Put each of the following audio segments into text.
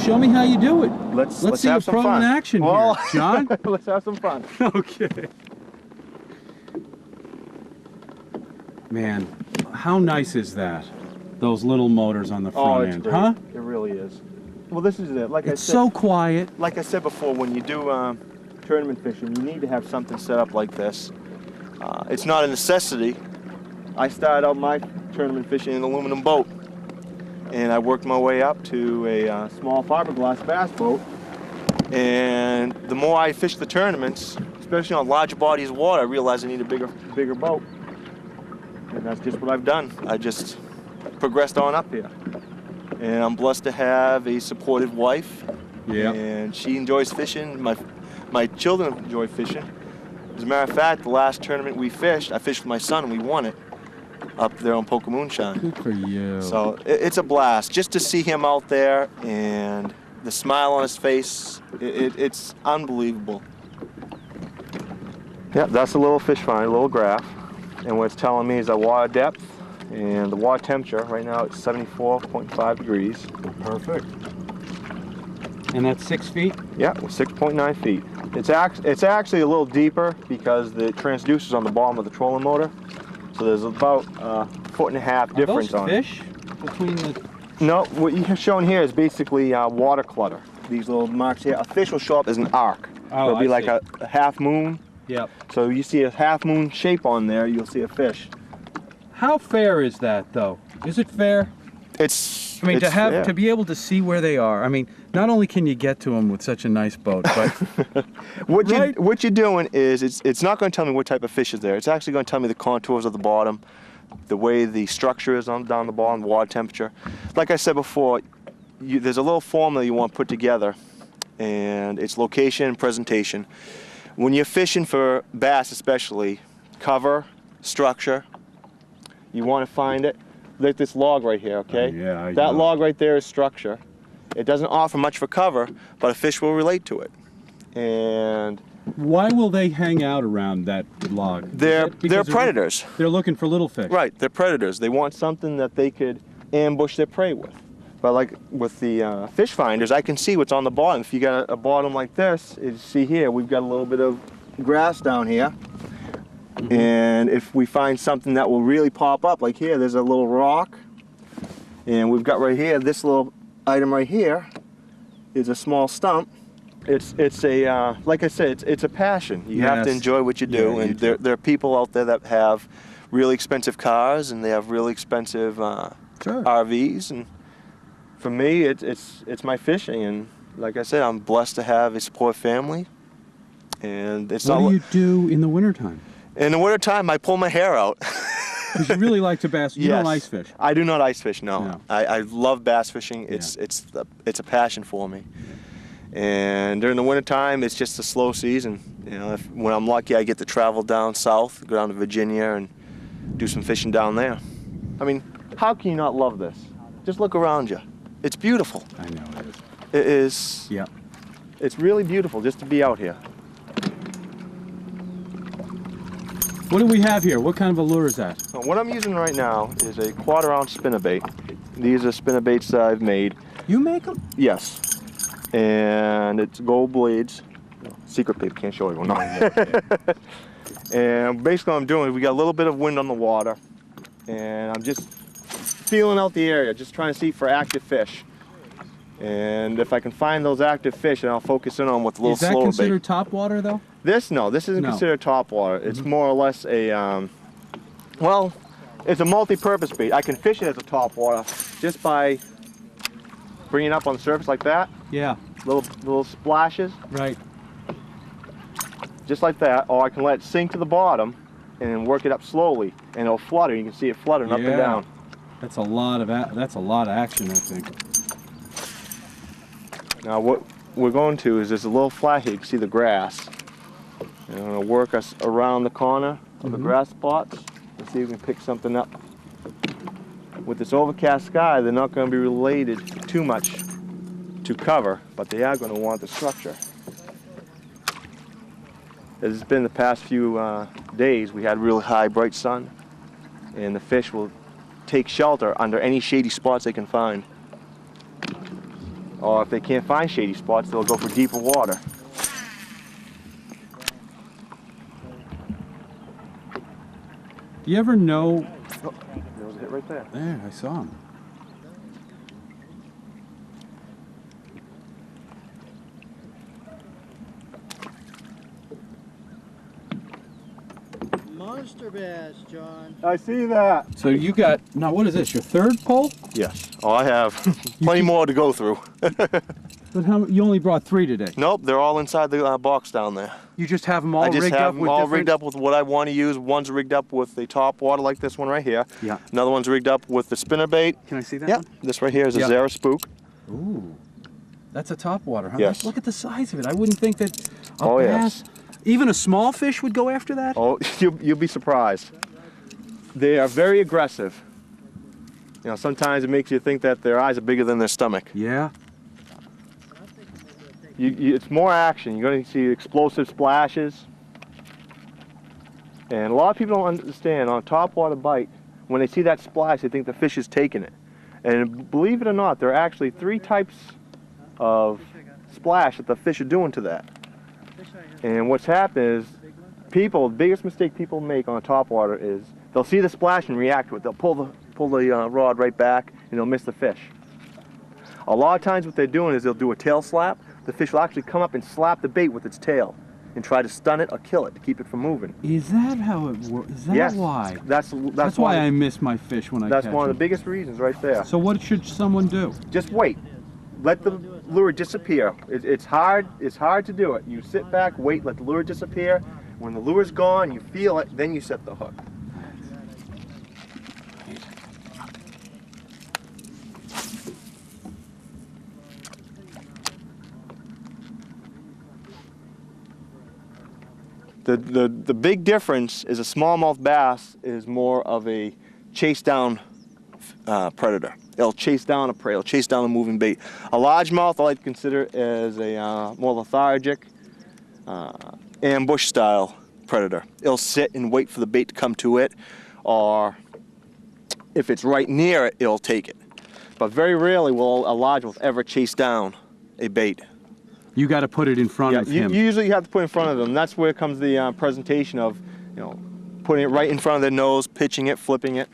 show me how you do it. Let's see have a some pro fun. in action Well, here, John. Let's have some fun. Okay. Man, how nice is that? Those little motors on the front end, great. huh? It really is. Well, this is it. Like It's I said, so quiet. like I said before, when you do tournament fishing, you need to have something set up like this. It's not a necessity. I started out my tournament fishing in an aluminum boat, and I worked my way up to a small fiberglass bass boat. And the more I fished the tournaments, especially on larger bodies of water, I realized I need a bigger boat. And that's just what I've done. I just progressed on up here. And I'm blessed to have a supportive wife. Yeah. And she enjoys fishing. My children enjoy fishing. As a matter of fact, the last tournament we fished, I fished with my son and we won it up there on Poker Moonshine. Good for you. So it's a blast just to see him out there and the smile on his face. It's unbelievable. Yeah, that's a little fish find, a little graph. And what it's telling me is the water depth and the water temperature. Right now it's 74.5 degrees. Perfect. And that's 6 feet? Yeah, 6.9 feet. It's actually a little deeper because the transducer's on the bottom of the trolling motor. So there's about a 1.5 foot difference on it. Fish between the... No, what you're showing here is basically water clutter. These little marks here. A fish will show up as an arc. Oh, It'll be I like see. a half moon. Yep. So you see a half moon shape on there, you'll see a fish. How fair is that, though? Is it fair? It's. I mean, it's, to be able to see where they are. I mean, not only can you get to them with such a nice boat, but what you're doing is it's not going to tell me what type of fish is there. It's actually going to tell me the contours of the bottom, the way the structure is down the bottom, the water temperature. Like I said before, there's a little formula you want to put together, and it's location and presentation. When you're fishing for bass, especially, cover, structure, you want to find it. Like this log right here, okay? Yeah, that log right there is structure. It doesn't offer much for cover, but a fish will relate to it. And why will they hang out around that log? They're predators. They're looking for little fish. Right, they're predators. They want something that they could ambush their prey with. But like with the fish finders, I can see what's on the bottom. If you got a bottom like this, you see here, we've got a little bit of grass down here. Mm-hmm. And if we find something that will really pop up, like here, there's a little rock. And we've got right here, this little item right here is a small stump. It's a, like I said, it's a passion. You have to enjoy what you do. Yeah, and there are people out there that have really expensive cars and they have really expensive RVs. And for me, it's my fishing. And like I said, I'm blessed to have a support family. And it's what do you do in the wintertime? In the wintertime, I pull my hair out. Because you really like to bass. You don't ice fish. I do not ice fish, no. I love bass fishing. It's a passion for me. And during the wintertime, it's just a slow season. You know, when I'm lucky, I get to travel down south, go down to Virginia, and do some fishing down there. I mean, how can you not love this? Just look around you. It's beautiful. I know it is. It is. Yeah. It's really beautiful just to be out here. What do we have here? What kind of a lure is that? What I'm using right now is a 1/4 ounce spinnerbait. These are spinnerbaits that I've made. You make them? Yes. And it's gold blades. Secret paper, can't show everyone. No. And basically what I'm doing is we got a little bit of wind on the water. And I'm just feeling out the area, just trying to see for active fish. And if I can find those active fish, then I'll focus in on with a little slower bait. Is that considered top water, though? This isn't considered top water. It's more or less a, well, it's a multi-purpose bait. I can fish it as a top water just by bringing it up on the surface like that. Yeah. Little splashes. Right. Just like that. Or I can let it sink to the bottom and work it up slowly, and it'll flutter. You can see it fluttering up and down. That's a lot of action, I think. Now what we're going to is there's a little flat here. You can see the grass. And I'm going to work us around the corner of the grass spots and see if we can pick something up. With this overcast sky, they're not going to be related too much to cover, but they are going to want the structure. As it's been the past few days, we had really high, bright sun, and the fish will take shelter under any shady spots they can find. Or if they can't find shady spots, they'll go for deeper water. Do you ever know? Oh, there was a hit right there. There, I saw him. Monster bass, John. I see that. So you got, now what is this, your third pole? Yes. Oh, I have plenty more to go through. But how, you only brought 3 today. Nope, they're all inside the box down there. You just have them all I just rigged have up them with all different... rigged up with what I want to use. One's rigged up with the top water like this one right here. Yeah. Another one's rigged up with the spinnerbait. Can I see that Yeah. one? This right here is a Yeah. Zara spook. Ooh. That's a top water, huh? Yes. Look at the size of it. I wouldn't think that a Oh, bass, yes. even a small fish would go after that? Oh, you'll be surprised. They are very aggressive. You know, sometimes it makes you think that their eyes are bigger than their stomach. Yeah. It's more action. You're going to see explosive splashes. And a lot of people don't understand, on a topwater bite, when they see that splash, they think the fish is taking it. And believe it or not, there are actually 3 types of splash that the fish are doing to that. And what's happened is, the biggest mistake people make on a topwater is they'll see the splash and react to it. They'll pull the rod right back and they'll miss the fish. A lot of times what they're doing is they'll do a tail slap. The fish will actually come up and slap the bait with its tail and try to stun it or kill it to keep it from moving. Is that how it works? Is that Yes. why? That's why I miss my fish when I catch That's one of the them. biggest reasons right there. So what should someone do? Just wait. Let the lure disappear. It's hard to do it. You sit back, wait, let the lure disappear. When the lure's gone, you feel it, then you set the hook. The big difference is a smallmouth bass is more of a chase down predator. It'll chase down a prey, it'll chase down a moving bait. A largemouth I like to consider as a more lethargic, ambush style predator. It'll sit and wait for the bait to come to it, or if it's right near it, it'll take it. But very rarely will a largemouth ever chase down a bait. You got to put it in front of him. You usually have to put it in front of them. That's where comes the presentation of, you know, putting it right in front of their nose, pitching it, flipping it.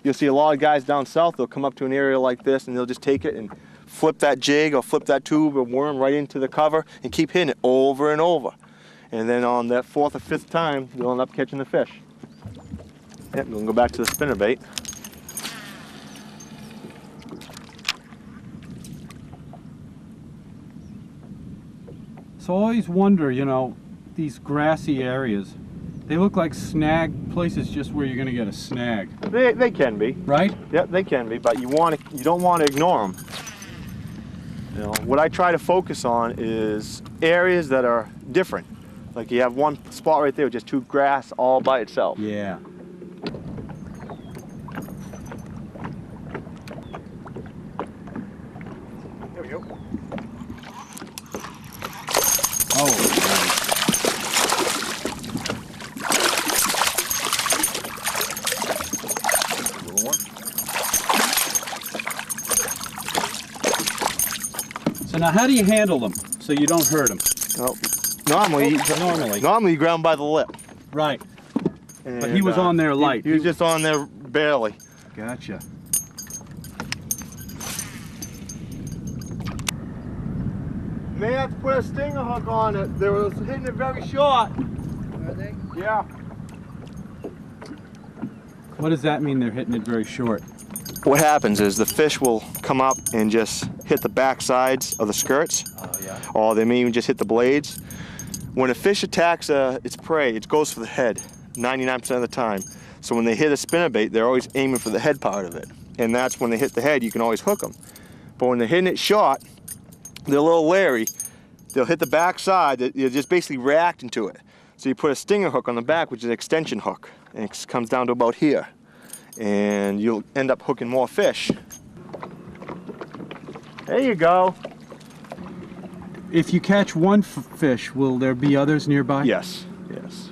You'll see a lot of guys down south, they'll come up to an area like this and they'll just take it and flip that jig or flip that tube or worm right into the cover and keep hitting it over and over. And then on that 4th or 5th time, you'll end up catching the fish. Yep, we'll go back to the spinnerbait. So I always wonder, you know, these grassy areas, they look like snag places just where you're going to get a snag. They can be. Right? Yeah, they can be, but you don't want to ignore them. You know, what I try to focus on is areas that are different. Like you have one spot right there with just 2 grass all by itself. Yeah. There we go. Oh, nice. Little one. So now how do you handle them so you don't hurt them? No, normally you grab them by the lip. Right. And, But he was on there light. He was just on there barely. Gotcha. May have to put a stinger hook on it. They were hitting it very short. Are they? Yeah. What does that mean they're hitting it very short? What happens is the fish will come up and just hit the back sides of the skirts. Oh, yeah. Or they may even just hit the blades. When a fish attacks its prey, it goes for the head 99% of the time. So when they hit a spinnerbait, they're always aiming for the head part of it. And that's when they hit the head, you can always hook them. But when they're hitting it short, they're a little leery. They'll hit the back side, they're just basically reacting to it. So you put a stinger hook on the back, which is an extension hook, and it comes down to about here. And you'll end up hooking more fish. There you go. If you catch one fish, will there be others nearby? Yes, yes.